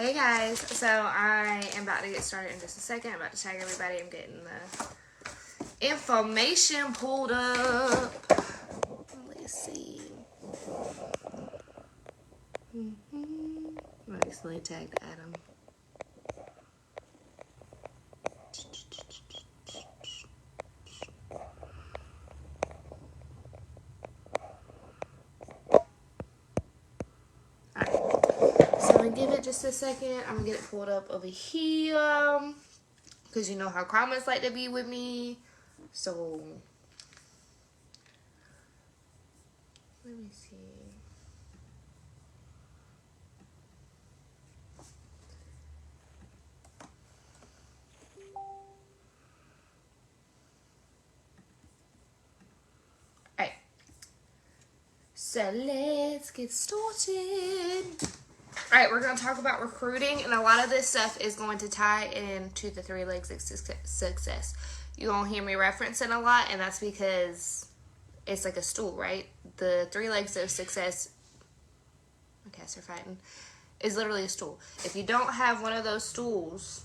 Hey guys, so I am about to get started in just a second. I'm about to tag everybody. I'm getting the information pulled up. Let's see. I recently tagged Adam. So I'm gonna give it just a second. I'm gonna get it pulled up over here. Because you know how comments like to be with me. So let me see. Alright. So let's get started. Alright, we're going to talk about recruiting, and a lot of this stuff is going to tie into the 3 legs of success. You're going to hear me reference it a lot, and that's because it's like a stool, right? The 3 legs of success, my cats are fighting, is literally a stool. If you don't have one of those stools,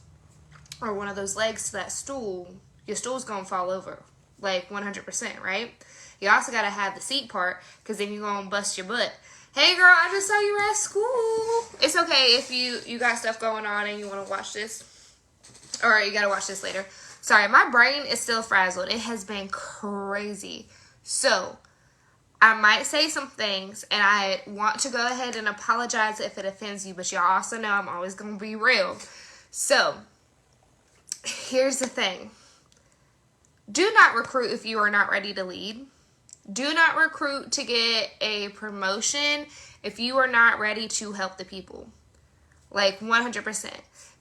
or one of those legs to that stool, your stool's going to fall over, like 100%, right? You also got to have the seat part, because then you're going to bust your butt. Hey girl, I just saw you at school. It's okay if you got stuff going on and you want to watch this. Or you got to watch this later. Sorry, my brain is still frazzled. It has been crazy. So, I might say some things, and I want to go ahead and apologize if it offends you, but y'all also know I'm always going to be real. So, here's the thing. Do not recruit if you are not ready to lead. Do not recruit to get a promotion if you are not ready to help the people. Like 100%.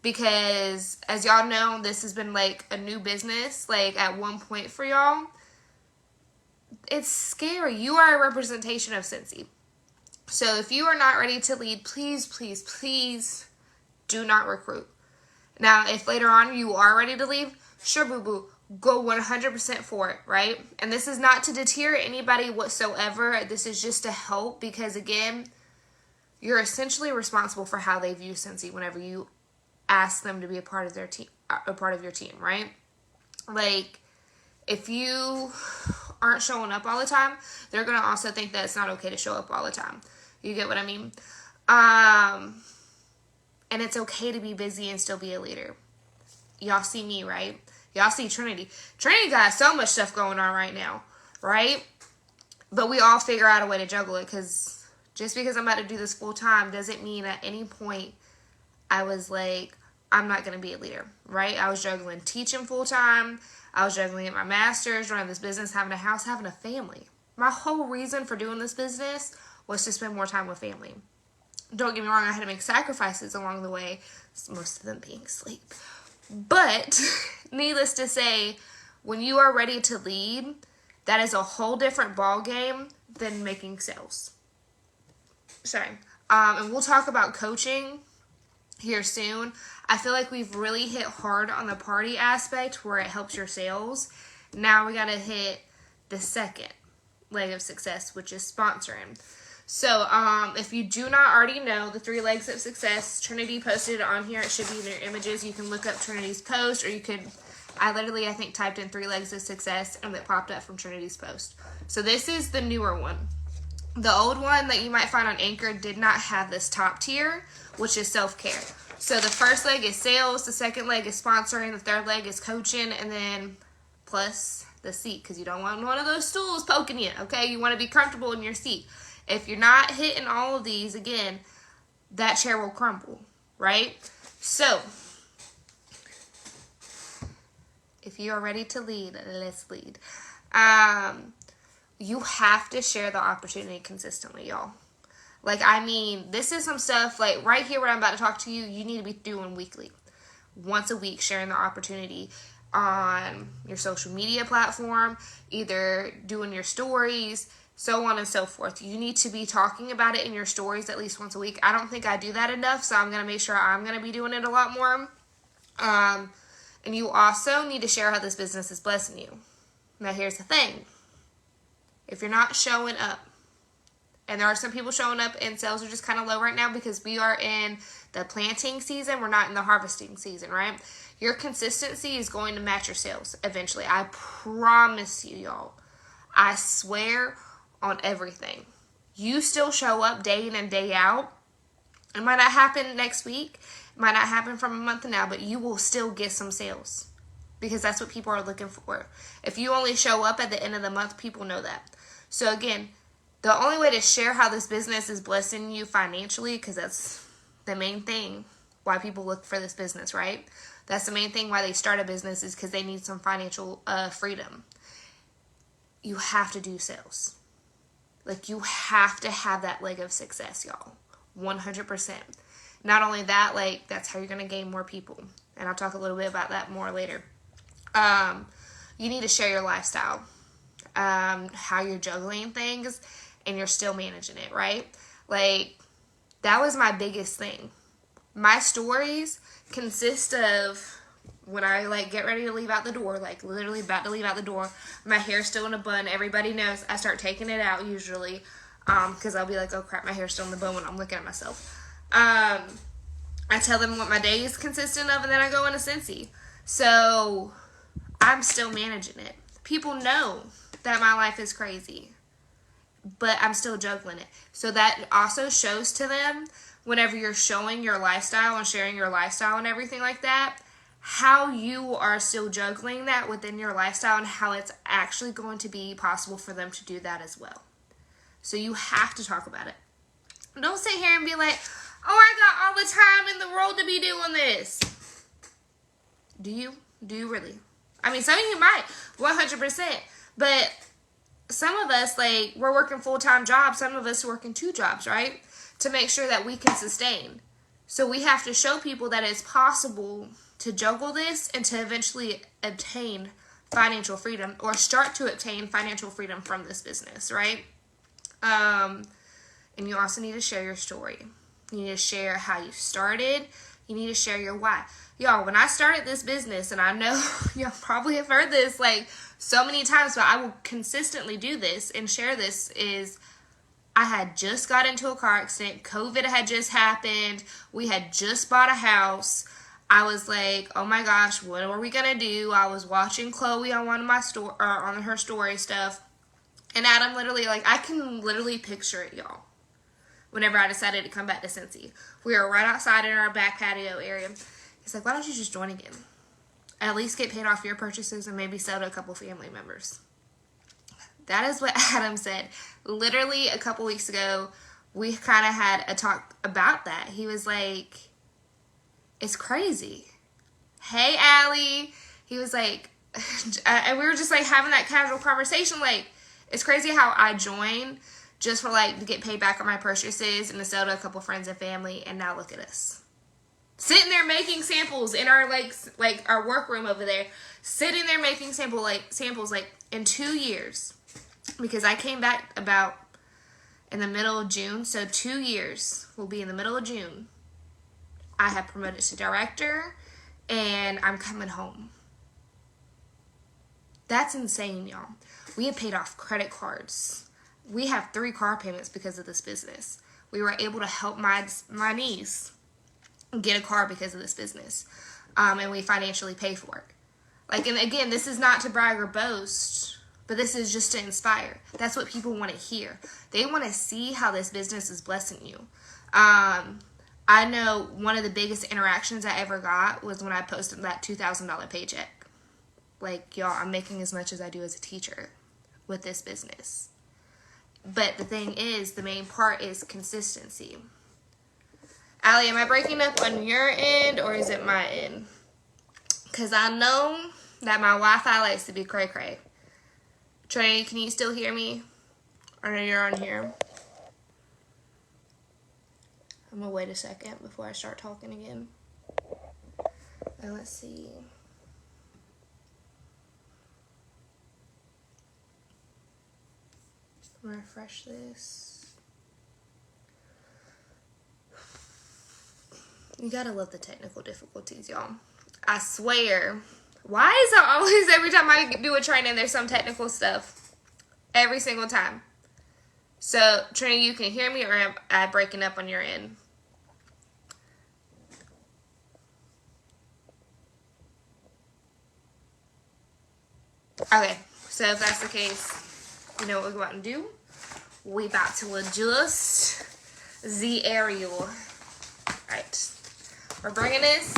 Because as y'all know, this has been like a new business, like at one point for y'all. It's scary. You are a representation of Scentsy. So if you are not ready to lead, please, please, please do not recruit. Now, if later on you are ready to leave, sure, boo-boo. Go 100% for it, right? And this is not to deter anybody whatsoever. This is just to help because, again, you're essentially responsible for how they view Scentsy whenever you ask them to be a part of their team, right? Like, if you aren't showing up all the time, they're going to also think that it's not okay to show up all the time. You get what I mean? And it's okay to be busy and still be a leader. Y'all see me, right? Y'all see Trinity. Trinity got so much stuff going on right now, right? But we all figure out a way to juggle it because just because I'm about to do this full time doesn't mean at any point I was like, I'm not going to be a leader, right? I was juggling teaching full time. I was juggling at my master's, running this business, having a house, having a family. My whole reason for doing this business was to spend more time with family. Don't get me wrong, I had to make sacrifices along the way, most of them being sleep. But, needless to say, when you are ready to lead, that is a whole different ball game than making sales. Sorry. And we'll talk about coaching here soon. I feel like we've really hit hard on the party aspect where it helps your sales. Now we got to hit the second leg of success, which is sponsoring. So, if you do not already know the 3 legs of success, Trinity posted it on here. It should be in your images. You can look up Trinity's post, or you could, I think, typed in 3 legs of success, and it popped up from Trinity's post. So, this is the newer one. The old one that you might find on Anchor did not have this top tier, which is self-care. So, the first leg is sales, the second leg is sponsoring, the third leg is coaching, and then plus the seat, because you don't want one of those stools poking you, okay? You want to be comfortable in your seat. If you're not hitting all of these, again, that chair will crumble, right? So, if you are ready to lead, let's lead. You have to share the opportunity consistently, y'all. Like, I mean, this is some stuff, like, right here where I'm about to talk to you, you need to be doing weekly. Once a week, sharing the opportunity on your social media platform, either doing your stories, so on and so forth. You need to be talking about it in your stories at least once a week. I don't think I do that enough, so I'm going to make sure I'm going to be doing it a lot more. And you also need to share how this business is blessing you. Now, here's the thing. If you're not showing up, And there are some people showing up and sales are just kind of low right now because we are in the planting season. We're not in the harvesting season, right? Your consistency is going to match your sales eventually. I promise you, y'all. I swear on everything. You still show up day in and day out. It might not happen next week. It might not happen from a month from now, but you will still get some sales because that's what people are looking for. If you only show up at the end of the month, people know that. So again, the only way to share how this business is blessing you financially, because that's the main thing why people look for this business, right? That's the main thing why they start a business is because they need some financial freedom. You have to do sales. Like, you have to have that leg of success, y'all. 100%. Not only that, like, that's how you're going to gain more people. And I'll talk a little bit about that more later. You need to share your lifestyle. How you're juggling things and you're still managing it, right? Like, that was my biggest thing. My stories consist of when I, like, get ready to leave out the door, like, literally about to leave out the door, my hair's still in a bun. Everybody knows I start taking it out usually, because I'll be like, oh, crap, my hair's still in the bun when I'm looking at myself. I tell them what my day is consistent of, and then I go into Scentsy. So, I'm still managing it. People know that my life is crazy, but I'm still juggling it. So that also shows to them whenever you're showing your lifestyle and sharing your lifestyle and everything like that, how you are still juggling that within your lifestyle and how it's actually going to be possible for them to do that as well. So you have to talk about it. Don't sit here and be like, oh, I got all the time in the world to be doing this. Do you? Do you really? I mean, some of you might, 100%. But some of us, like, we're working full-time jobs. Some of us are working 2 jobs, right? To make sure that we can sustain. So we have to show people that it's possible to juggle this and to eventually obtain financial freedom or start to obtain financial freedom from this business, right? And you also need to share your story. You need to share how you started. You need to share your why. Y'all, when I started this business, and I know y'all probably have heard this like so many times, but I will consistently do this and share this, is I had just got into a car accident. COVID had just happened. We had just bought a house. I was like, oh my gosh, what are we going to do? I was watching Chloe on one of my on her story stuff. And Adam literally, like, I can literally picture it, y'all. Whenever I decided to come back to Scentsy. We were right outside in our back patio area. He's like, why don't you just join again? At least get paid off your purchases and maybe sell to a couple family members. That is what Adam said. Literally a couple weeks ago, we kind of had a talk about that. He was like, it's crazy. Hey, Allie. He was like, and we were just like having that casual conversation. Like, it's crazy how I joined just for like to get paid back on my purchases and to sell to a couple friends and family. And now look at us. Sitting there making samples in our like our workroom over there. Sitting there making samples like in 2 years. Because I came back about in the middle of June. So 2 years will be in the middle of June. I have promoted to director and I'm coming home. That's insane, y'all. We have paid off credit cards. We have 3 car payments because of this business. We were able to help my niece get a car because of this business. And we financially pay for it. Like, and again, this is not to brag or boast, but this is just to inspire. That's what people want to hear. They want to see how this business is blessing you. I know one of the biggest interactions I ever got was when I posted that $2,000 paycheck. Like, y'all, I'm making as much as I do as a teacher with this business. But the thing is, the main part is consistency. Allie, am I breaking up on your end or is it my end? Because I know that my Wi-Fi likes to be cray-cray. Trey, can you still hear me? I know you're on here. I'm going to wait a second before I start talking again. And let's see. Refresh this. You gotta love the technical difficulties, y'all. I swear. Why is it always every time I do a training there's some technical stuff? Every single time. So, Trini, you can hear me, or am I breaking up on your end? Okay, so if that's the case, you know what we're about to do? We about to adjust the aerial. Alright, we're bringing this.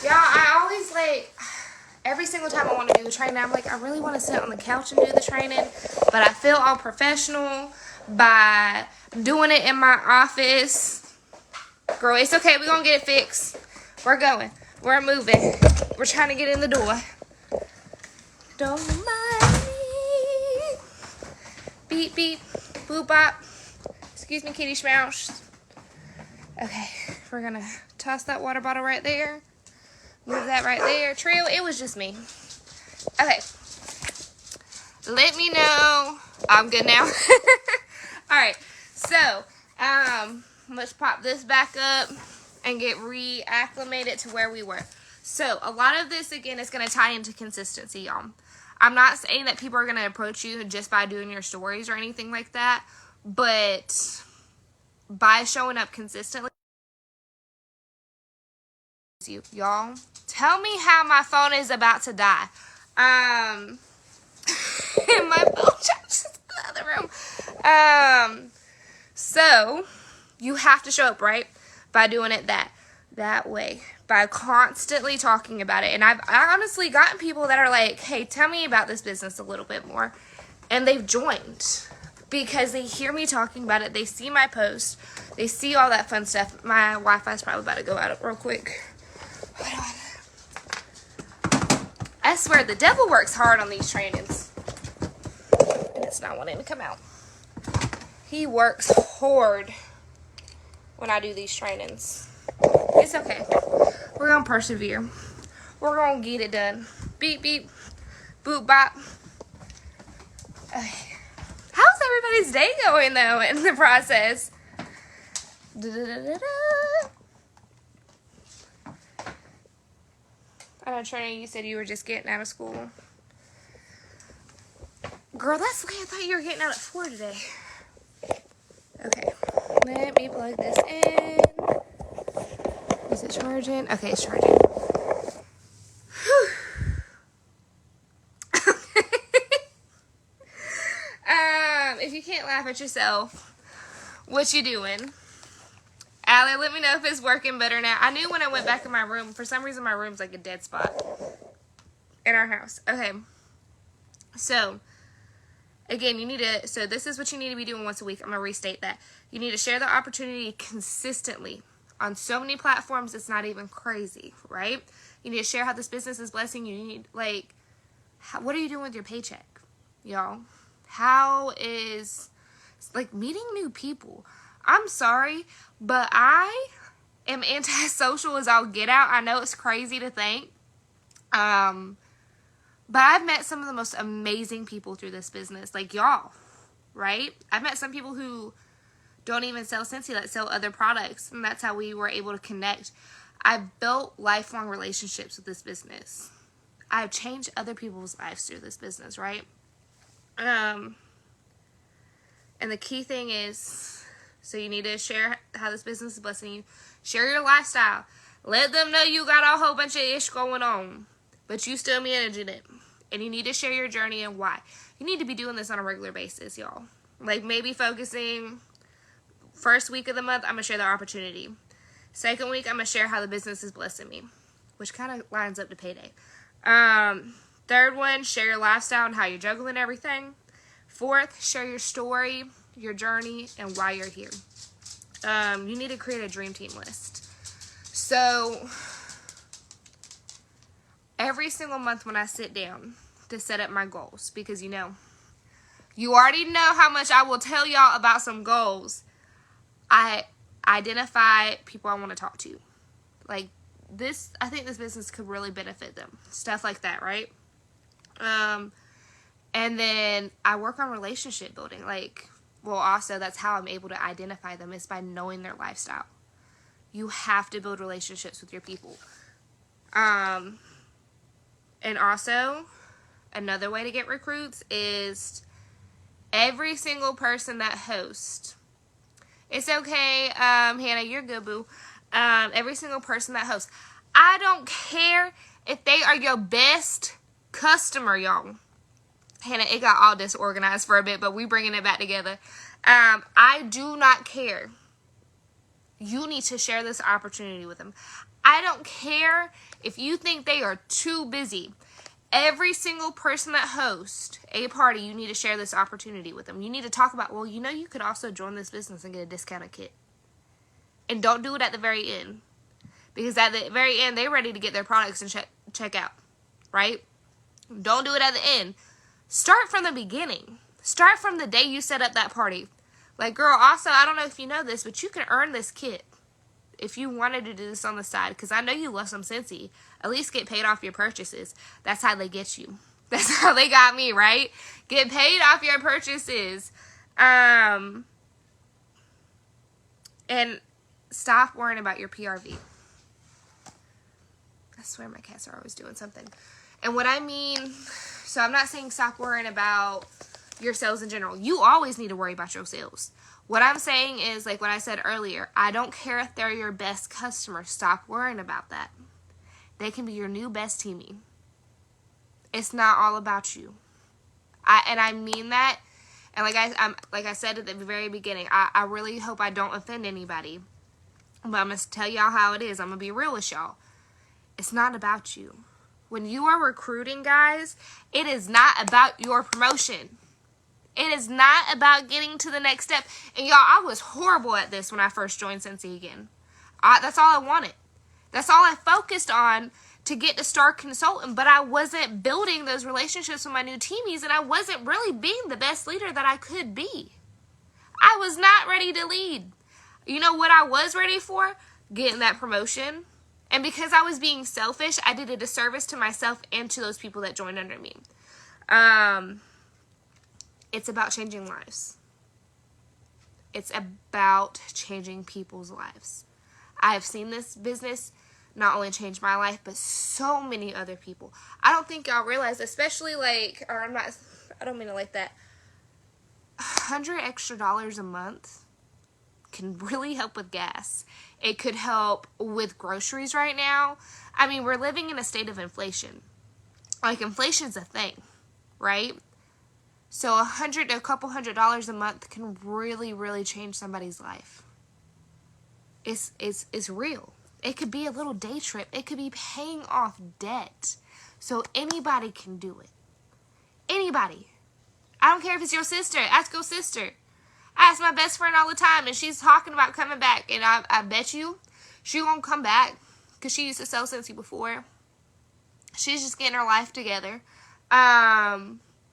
Y'all, I always like, every single time I want to do the training, I'm like, I really want to sit on the couch and do the training, but I feel all professional by doing it in my office. Girl, it's okay. We're going to get it fixed. We're going. We're moving. We're trying to get in the door. Don't mind me. Beep, beep. Boop, bop. Excuse me, kitty schmouse. Okay, we're going to toss that water bottle right there. Move that right there. Trio, it was just me. Okay. Let me know. I'm good now. Alright, so, let's pop this back up and get reacclimated to where we were. So, a lot of this, again, is going to tie into consistency, y'all. I'm not saying that people are going to approach you just by doing your stories or anything like that, but by showing up consistently, y'all. Tell me how my phone is about to die. My phone charges in the other room. So you have to show up, right? By doing it that way. By constantly talking about it. And I honestly gotten people that are like, hey, tell me about this business a little bit more. And they've joined because they hear me talking about it. They see my post. They see all that fun stuff. My Wi-Fi's probably about to go out real quick. Hold on. I swear, the devil works hard on these trainings. And it's not wanting to come out. He works hard when I do these trainings. It's okay. We're going to persevere. We're going to get it done. Beep, beep. Boop, bop. Okay. How's everybody's day going, though, in the process? I know, Trini, you said you were just getting out of school. Girl, that's late. I thought you were getting out at 4 today. Okay. Let me plug this in. Is it charging? Okay, it's charging. Whew. If you can't laugh at yourself, what you doing? Allie, let me know if it's working better now. I knew when I went back in my room, for some reason my room's like a dead spot in our house. Okay. So, again, so this is what you need to be doing once a week. I'm going to restate that. You need to share the opportunity consistently on so many platforms, it's not even crazy, right? You need to share how this business is blessing you. You need, what are you doing with your paycheck, y'all? How is, meeting new people. I'm sorry, but I am antisocial as I'll get out. I know it's crazy to think. But I've met some of the most amazing people through this business. Like y'all, right? I've met some people who don't even sell Scentsy, that sell other products. And that's how we were able to connect. I've built lifelong relationships with this business. I've changed other people's lives through this business, right? And the key thing is, so you need to share how this business is blessing you. Share your lifestyle. Let them know you got a whole bunch of ish going on, but you still managing it. And you need to share your journey and why. You need to be doing this on a regular basis, y'all. Maybe focusing first week of the month, I'm going to share the opportunity. Second week, I'm going to share how the business is blessing me, which kind of lines up to payday. Third one, share your lifestyle and how you're juggling everything. Fourth, share your story, your journey, and why you're here. You need to create a dream team list. So, every single month when I sit down to set up my goals, because you already know how much I will tell y'all about some goals, I identify people I want to talk to. I think this business could really benefit them. Stuff like that, right? And then I work on relationship building. Also, that's how I'm able to identify them, is by knowing their lifestyle. You have to build relationships with your people. And also, another way to get recruits is every single person that hosts. It's okay, Hannah, you're good, boo. Every single person that hosts. I don't care if they are your best customer, y'all. Hannah, it got all disorganized for a bit, but we bringing it back together. I do not care. You need to share this opportunity with them. I don't care if you think they are too busy. Every single person that hosts a party, you need to share this opportunity with them. You need to talk about, well, you know, you could also join this business and get a discounted kit. And don't do it at the very end. Because at the very end, they're ready to get their products and check out. Right? Don't do it at the end. Start from the beginning. Start from the day you set up that party. Like, girl, also, I don't know if you know this, but you can earn this kit if you wanted to do this on the side. Because I know you love some Scentsy. At least get paid off your purchases. That's how they get you. That's how they got me, right? Get paid off your purchases. And stop worrying about your PRV. I swear my cats are always doing something. And what I mean, so I'm not saying stop worrying about your sales in general. You always need to worry about your sales. What I'm saying is, like what I said earlier, I don't care if they're your best customer. Stop worrying about that. They can be your new best teamie. It's not all about you. I mean that. And like I said at the very beginning, I really hope I don't offend anybody. But I'm going to tell y'all how it is. I'm going to be real with y'all. It's not about you. When you are recruiting, guys, it is not about your promotion. It is not about getting to the next step. And y'all, I was horrible at this when I first joined Scentsy again. That's all I wanted. That's all I focused on to get to Star Consultant. But I wasn't building those relationships with my new teamies. And I wasn't really being the best leader that I could be. I was not ready to lead. You know what I was ready for? Getting that promotion. And because I was being selfish, I did a disservice to myself and to those people that joined under me. It's about changing lives. It's about changing people's lives. I have seen this business not only change my life, but so many other people. I don't think y'all realize, especially I don't mean it like that. $100 extra a month can really help with gas. It could help with groceries right now. I mean, we're living in a state of inflation. Like, inflation's a thing, right? So a couple $100 a month can really, really change somebody's life. It's real. It could be a little day trip. It could be paying off debt. So anybody can do it. Anybody. I don't care if it's your sister. Ask your sister. I ask my best friend all the time, and she's talking about coming back. And I bet you she won't come back because she used to sell Scentsy before. She's just getting her life together.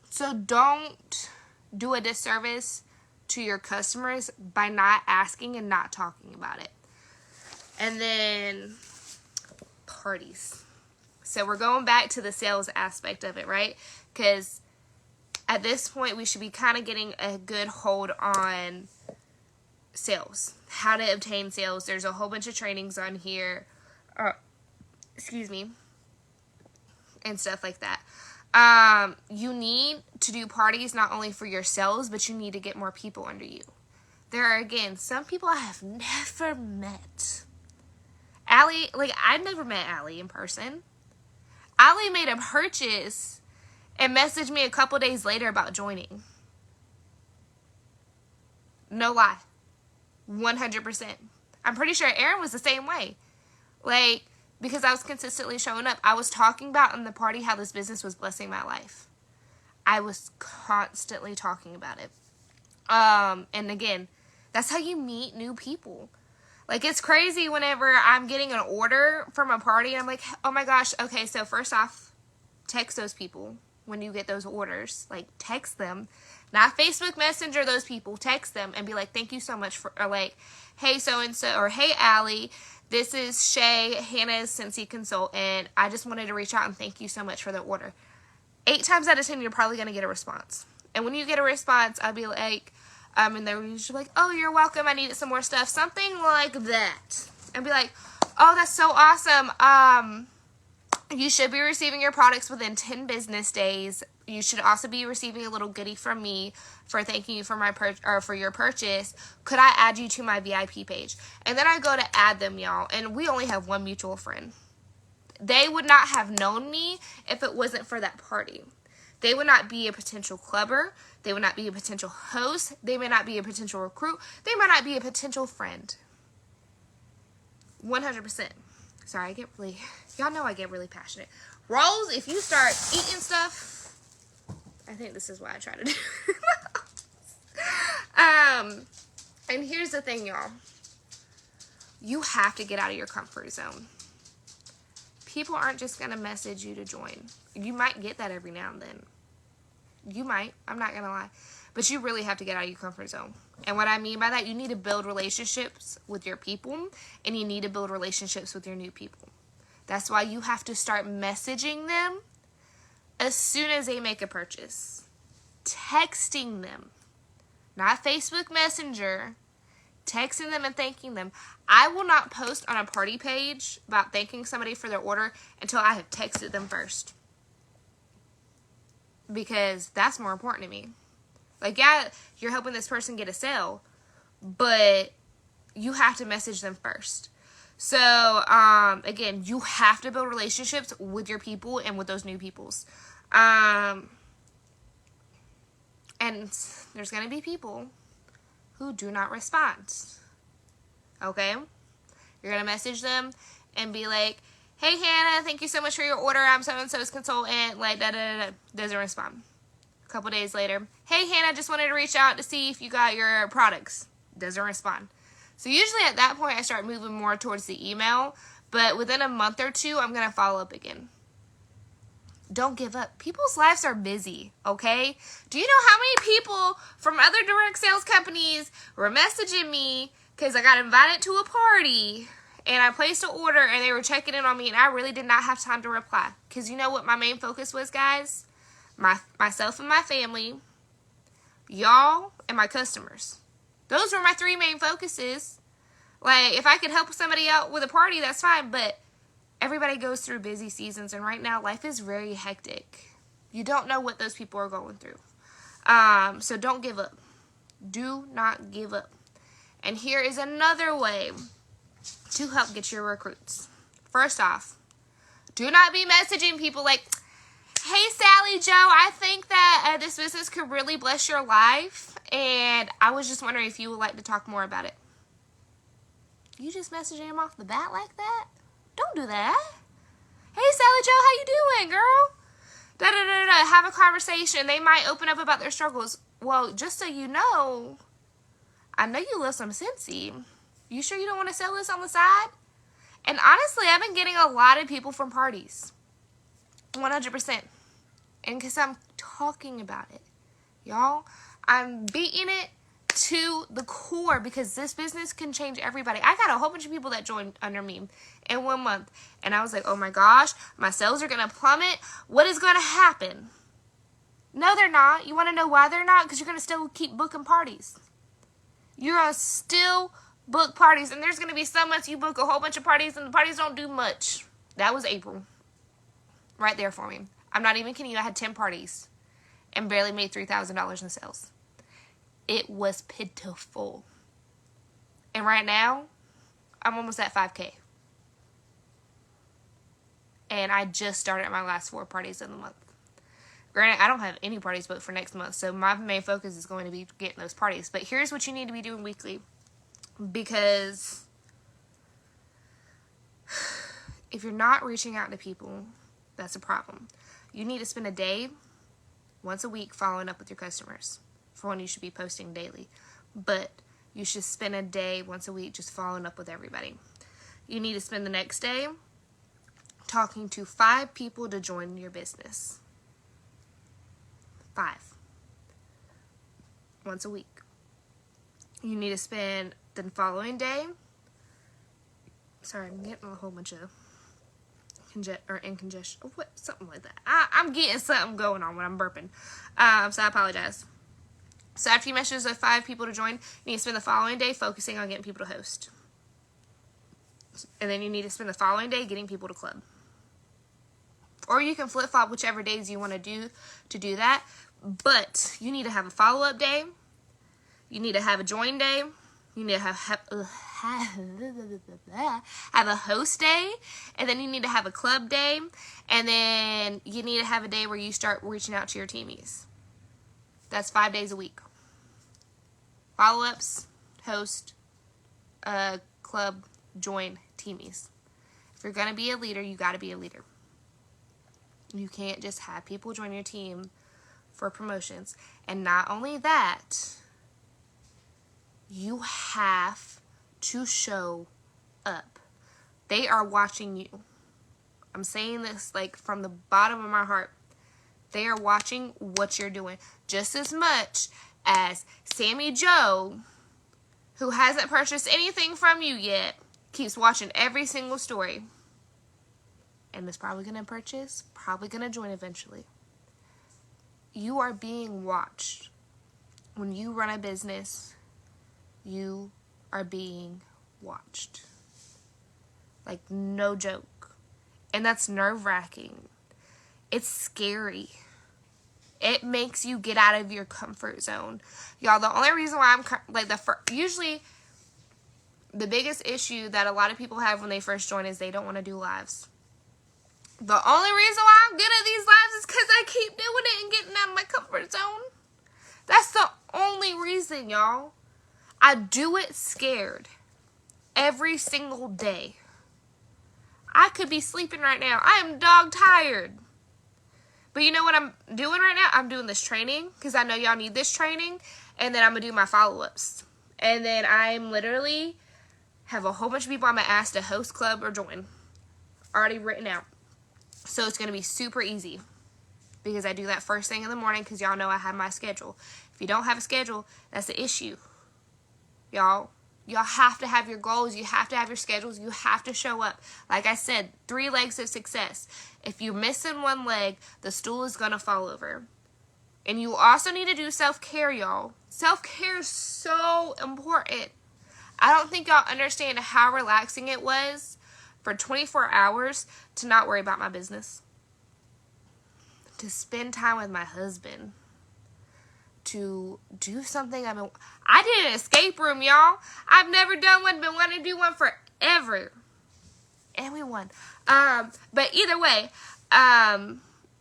So don't do a disservice to your customers by not asking and not talking about it. And then parties. So we're going back to the sales aspect of it, right? Because at this point, we should be kind of getting a good hold on sales. How to obtain sales. There's a whole bunch of trainings on here. And stuff like that. You need to do parties not only for your sales, but you need to get more people under you. There are, again, some people I have never met. Allie, I've never met Allie in person. Allie made a purchase and messaged me a couple days later about joining. No lie. 100%. I'm pretty sure Aaron was the same way. Because I was consistently showing up. I was talking about in the party how this business was blessing my life. I was constantly talking about it. And again, that's how you meet new people. It's crazy whenever I'm getting an order from a party and I'm like, oh my gosh, okay, so first off, text those people when you get those orders. Text them. Not Facebook Messenger those people. Text them and be like, thank you so much for, or hey so-and-so, or hey Allie, this is Shay, Hannah's Scentsy consultant. I just wanted to reach out and thank you so much for the order. 8 times out of 10, you're probably going to get a response. And when you get a response, I'll be like, and they're usually like, oh, you're welcome, I needed some more stuff. Something like that. And be like, oh, that's so awesome. You should be receiving your products within 10 business days. You should also be receiving a little goodie from me for thanking you for for your purchase. Could I add you to my VIP page? And then I go to add them, y'all, and we only have one mutual friend. They would not have known me if it wasn't for that party. They would not be a potential clubber. They would not be a potential host. They may not be a potential recruit. They might not be a potential friend. 100%. Sorry, y'all know I get really passionate. Rose, if you start eating stuff, I think this is what I try to do. And here's the thing, y'all. You have to get out of your comfort zone. People aren't just going to message you to join. You might get that every now and then. You might. I'm not going to lie. But you really have to get out of your comfort zone. And what I mean by that, you need to build relationships with your people, and you need to build relationships with your new people. That's why you have to start messaging them as soon as they make a purchase. Texting them. Not Facebook Messenger. Texting them and thanking them. I will not post on a party page about thanking somebody for their order until I have texted them first. Because that's more important to me. Like, yeah, you're helping this person get a sale, but you have to message them first. So, again, you have to build relationships with your people and with those new peoples. And there's going to be people who do not respond. Okay? You're going to message them and be like, hey, Hannah, thank you so much for your order. I'm so-and-so's consultant. Like, da-da-da-da. Doesn't respond. A couple days later, hey, Hannah, just wanted to reach out to see if you got your products. Doesn't respond. So usually at that point, I start moving more towards the email. But within a month or two, I'm going to follow up again. Don't give up. People's lives are busy, okay? Do you know how many people from other direct sales companies were messaging me because I got invited to a party and I placed an order and they were checking in on me and I really did not have time to reply? Because you know what my main focus was, guys? Myself and my family, y'all, and my customers. Those were my three main focuses. Like, if I could help somebody out with a party, that's fine, but everybody goes through busy seasons, and right now, life is very hectic. You don't know what those people are going through. So don't give up. Do not give up. And here is another way to help get your recruits. First off, do not be messaging people like, hey, Sally Joe, I think that this business could really bless your life, and I was just wondering if you would like to talk more about it. You just messaging them off the bat like that? Don't do that. Hey, Sally Joe, how you doing, girl? Da-da-da-da. Have a conversation. They might open up about their struggles. Well, just so you know, I know you love some Scentsy. You sure you don't want to sell this on the side? And honestly, I've been getting a lot of people from parties. 100%. And because I'm talking about it. Y'all, I'm beating it to the core because this business can change everybody. I got a whole bunch of people that joined under me in 1 month. And I was like, oh my gosh, my sales are going to plummet. What is going to happen? No, they're not. You want to know why they're not? Because you're going to still keep booking parties. You're going to still book parties. And there's going to be some months you book a whole bunch of parties and the parties don't do much. That was April. Right there for me. I'm not even kidding you. I had 10 parties and barely made $3,000 in sales. It was pitiful. And right now, I'm almost at 5K. And I just started my last 4 parties of the month. Granted, I don't have any parties booked for next month, so my main focus is going to be getting those parties. But here's what you need to be doing weekly. Because if you're not reaching out to people, that's a problem. You need to spend a day, once a week, following up with your customers. For one, you should be posting daily. But you should spend a day, once a week, just following up with everybody. You need to spend the next day talking to 5 people to join your business. 5. Once a week. You need to spend the following day. Sorry, I'm getting a whole bunch of congestion. What? Something like that. I'm getting something going on when I'm burping. So I apologize. So after you message those 5 people to join, you need to spend the following day focusing on getting people to host. And then you need to spend the following day getting people to club. Or you can flip-flop whichever days you want to do that. But you need to have a follow-up day. You need to have a join day. You need to have a host day. And then you need to have a club day. And then you need to have a day where you start reaching out to your teamies. That's 5 days a week. Follow-ups, host, club, join, teamies. If you're going to be a leader, you got to be a leader. You can't just have people join your team for promotions. And not only that, you have to show up. They are watching you. I'm saying this like from the bottom of my heart. They are watching what you're doing just as much as Sammy Joe, who hasn't purchased anything from you yet, keeps watching every single story. And is probably going to purchase, probably going to join eventually. You are being watched. When you run a business, you are being watched. Like, no joke. And that's nerve-wracking. It's scary. It makes you get out of your comfort zone. Y'all, the only reason why usually the biggest issue that a lot of people have when they first join is they don't want to do lives. The only reason why I'm good at these lives is because I keep doing it and getting out of my comfort zone. That's the only reason, y'all. I do it scared. Every single day. I could be sleeping right now. I am dog tired. But you know what I'm doing right now? I'm doing this training because I know y'all need this training. And then I'm going to do my follow-ups. And then I'm literally have a whole bunch of people I'm going to ask to host club or join. Already written out. So it's going to be super easy because I do that first thing in the morning because y'all know I have my schedule. If you don't have a schedule, that's the issue. Y'all have to have your goals. You have to have your schedules. You have to show up. Like I said, 3 legs of success. If you're missing one leg, the stool is going to fall over. And you also need to do self-care, y'all. Self-care is so important. I don't think y'all understand how relaxing it was for 24 hours to not worry about my business. To spend time with my husband. To do something I did an escape room, y'all. I've never done one, been wanting to do one forever. And we won. But either way,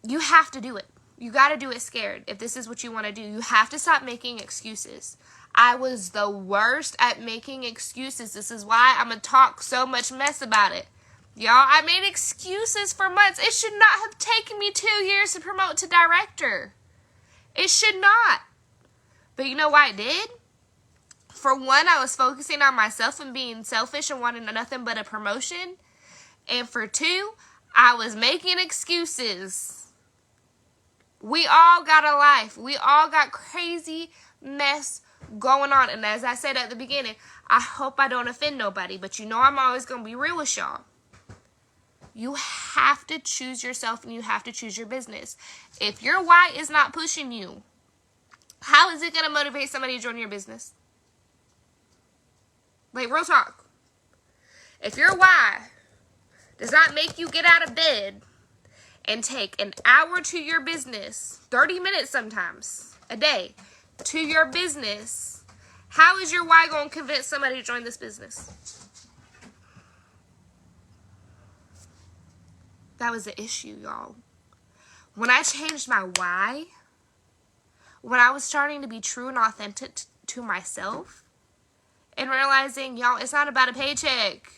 you have to do it. You got to do it scared. If this is what you want to do, you have to stop making excuses. I was the worst at making excuses. This is why I'm going to talk so much mess about it. Y'all, I made excuses for months. It should not have taken me 2 years to promote to director. It should not. But you know why it did? For one, I was focusing on myself and being selfish and wanting nothing but a promotion. And for 2, I was making excuses. We all got a life. We all got crazy mess going on. And as I said at the beginning, I hope I don't offend nobody. But you know I'm always going to be real with y'all. You have to choose yourself and you have to choose your business. If your why is not pushing you, how is it going to motivate somebody to join your business? Like, real talk. If your why does not make you get out of bed and take an hour to your business, 30 minutes sometimes a day, to your business, how is your why going to convince somebody to join this business? That was the issue, y'all. When I changed my why, when I was starting to be true and authentic to myself, and realizing, y'all, it's not about a paycheck.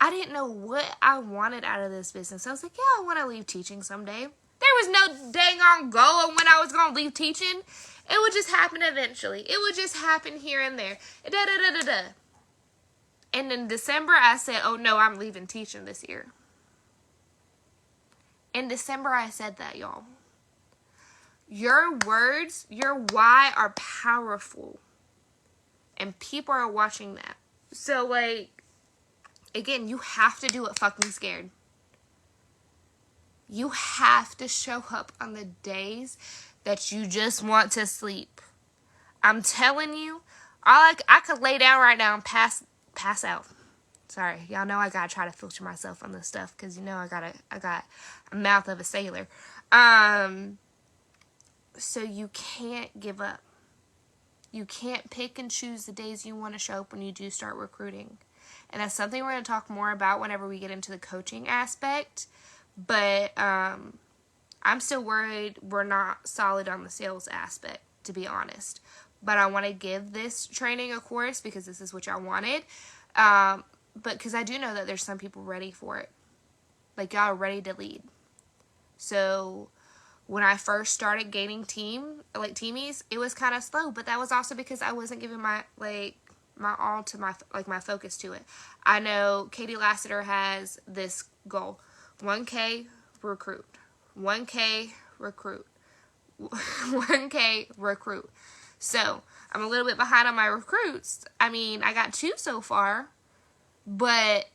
I didn't know what I wanted out of this business. I was like, yeah, I want to leave teaching someday. There was no dang on goal on when I was going to leave teaching. It would just happen eventually. It would just happen here and there. And in December, I said, oh no, I'm leaving teaching this year. In December, I said that, y'all. Your words, your why are powerful. And people are watching that. So, like, again, you have to do it fucking scared. You have to show up on the days that you just want to sleep. I'm telling you, I could lay down right now and pass out. Sorry, y'all know I gotta try to filter myself on this stuff because you know I got a mouth of a sailor. So you can't give up. You can't pick and choose the days you want to show up when you do start recruiting. And that's something we're going to talk more about whenever we get into the coaching aspect. But I'm still worried we're not solid on the sales aspect, to be honest. But I want to give this training a course because this is what y'all wanted. But because I do know that there's some people ready for it. Like, y'all are ready to lead. So when I first started gaining teamies, it was kind of slow, but that was also because I wasn't giving my all to my focus to it. I know Katie Lassiter has this goal: 1K recruit, 1K recruit, 1K recruit. So I'm a little bit behind on my recruits. I mean, I got 2 so far, but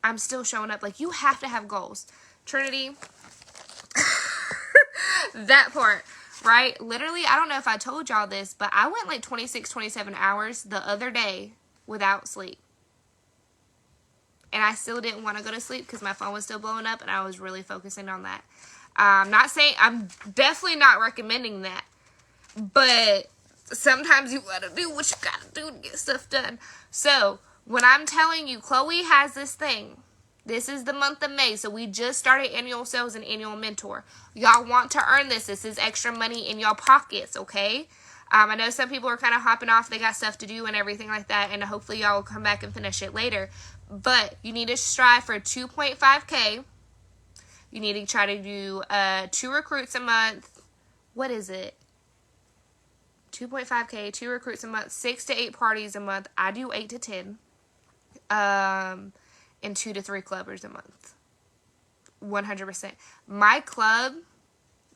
I'm still showing up. Like, you have to have goals. Trinity, that part, right? Literally, I don't know if I told y'all this, but I went like 26, 27 hours the other day without sleep. And I still didn't want to go to sleep because my phone was still blowing up and I was really focusing on that. I'm definitely not recommending that. But sometimes you gotta do what you gotta do to get stuff done. So, when I'm telling you, Chloe has this thing. This is the month of May, so we just started annual sales and annual mentor. Y'all want to earn this. This is extra money in y'all pockets, okay? I know some people are kind of hopping off. They got stuff to do and everything like that, and hopefully y'all will come back and finish it later. But you need to strive for 2.5K. You need to try to do 2 recruits a month. What is it? 2.5K, 2 recruits a month, 6 to 8 parties a month. I do 8 to 10. And 2 to 3 clubbers a month. 100%. My club,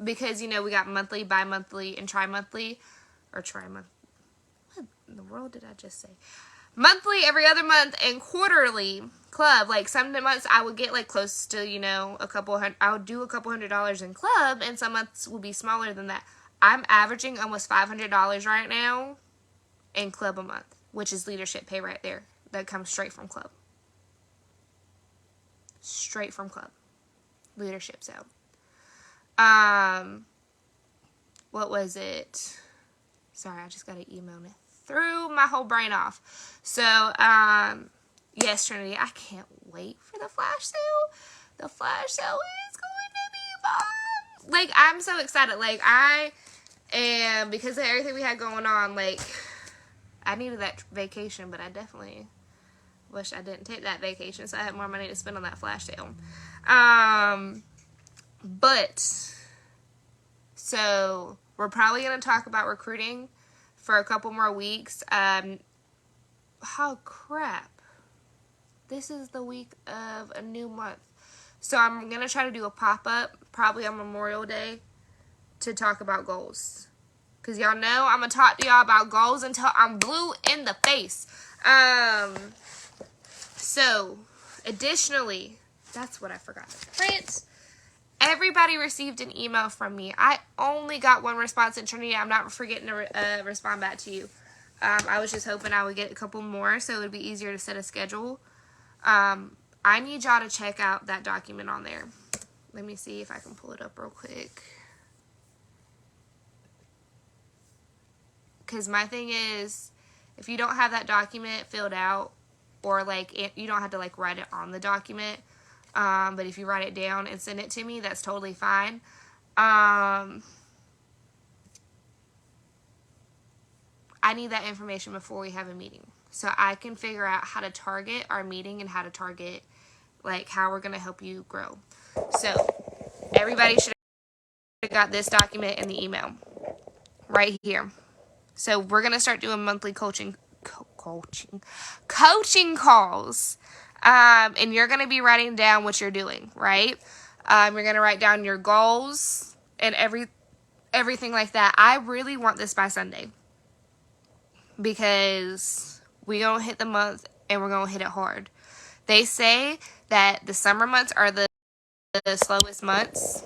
because, you know, we got monthly, bi-monthly, and tri-monthly. Or tri-month. What in the world did I just say? Monthly, every other month, and quarterly club. Like, some months I would get, like, close to, you know, I would do a couple $100s in club, and some months will be smaller than that. I'm averaging almost $500 right now in club a month, which is leadership pay right there. That comes straight from club. Straight from club. Leadership sale. What was it? Sorry, I just got an email and it threw my whole brain off. So, yes, Trinity, I can't wait for the flash sale. The flash sale is going to be fun. Like, I'm so excited. Like, I am, because of everything we had going on, like, I needed that vacation, but I definitely wish I didn't take that vacation, so I had more money to spend on that flash sale. But, so, we're probably going to talk about recruiting for a couple more weeks. Oh, crap. This is the week of a new month. So, I'm going to try to do a pop-up, probably on Memorial Day, to talk about goals. Because y'all know I'm going to talk to y'all about goals until I'm blue in the face. So, additionally, that's what I forgot to print. Everybody received an email from me. I only got 1 response in Trinity. I'm not forgetting to respond back to you. I was just hoping I would get a couple more so it would be easier to set a schedule. I need y'all to check out that document on there. Let me see if I can pull it up real quick. Because my thing is, if you don't have that document filled out, or, like, you don't have to, like, write it on the document. But if you write it down and send it to me, that's totally fine. I need that information before we have a meeting. So I can figure out how to target our meeting and how to target, like, how we're going to help you grow. So everybody should have got this document in the email right here. So we're going to start doing monthly coaching calls, and you're going to be writing down what you're doing, right? You're going to write down your goals and everything like that. I really want this by Sunday because we're going to hit the month and we're going to hit it hard. They say that the summer months are the slowest months.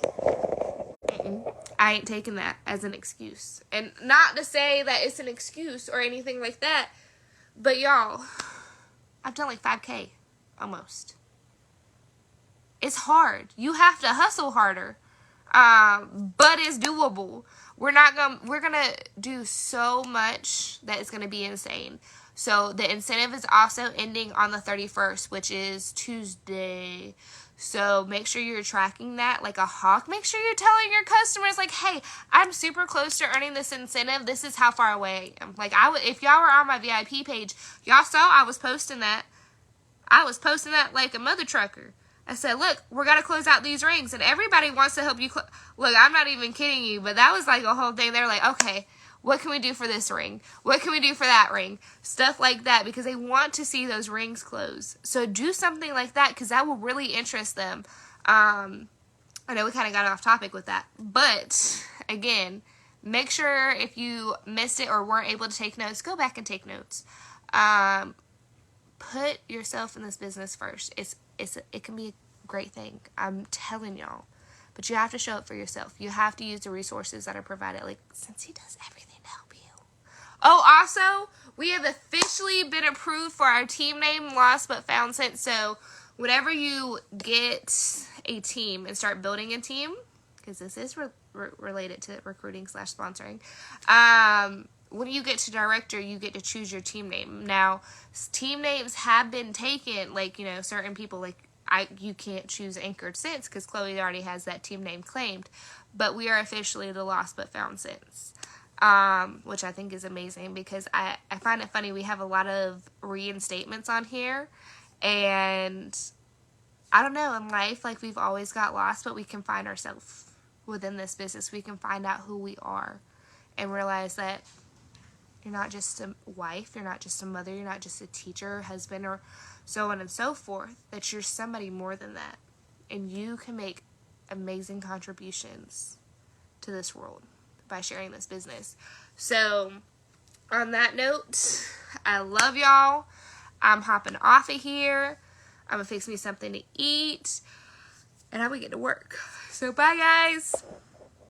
I ain't taking that as an excuse. And not to say that it's an excuse or anything like that, but y'all, I've done like 5K almost. It's hard. You have to hustle harder. But it's doable. We're gonna do so much that it's gonna be insane. So the incentive is also ending on the 31st, which is Tuesday. So make sure you're tracking that like a hawk. Make sure you're telling your customers, like, hey, I'm super close to earning this incentive. This is how far away I am. Like, if y'all were on my VIP page, y'all saw I was posting that. I was posting that like a mother trucker. I said, look, we're going to close out these rings. And everybody wants to help you. Look, I'm not even kidding you. But that was like a whole thing. They're like, okay, what can we do for this ring? What can we do for that ring? Stuff like that. Because they want to see those rings close. So do something like that. Because that will really interest them. I know we kind of got off topic with that. But, again, make sure if you missed it or weren't able to take notes, go back and take notes. Put yourself in this business first. It can be a great thing. I'm telling y'all. But you have to show up for yourself. You have to use the resources that are provided. Like, since he does everything to help you. Oh, also, we have officially been approved for our team name, Lost But Found Since. So, whenever you get a team and start building a team, because this is related to recruiting / sponsoring, when you get to director, you get to choose your team name. Now, team names have been taken, like, you know, certain people, like, you can't choose Anchored Since because Chloe already has that team name claimed. But we are officially the Lost But Found Since, which I think is amazing because I find it funny. We have a lot of reinstatements on here, and I don't know, in life, like, we've always got lost, but we can find ourselves within this business. We can find out who we are and realize that you're not just a wife, you're not just a mother, you're not just a teacher, husband, or so on and so forth, that you're somebody more than that. And you can make amazing contributions to this world by sharing this business. So, on that note, I love y'all. I'm hopping off of here. I'm going to fix me something to eat. And I'm going to get to work. So, bye, guys.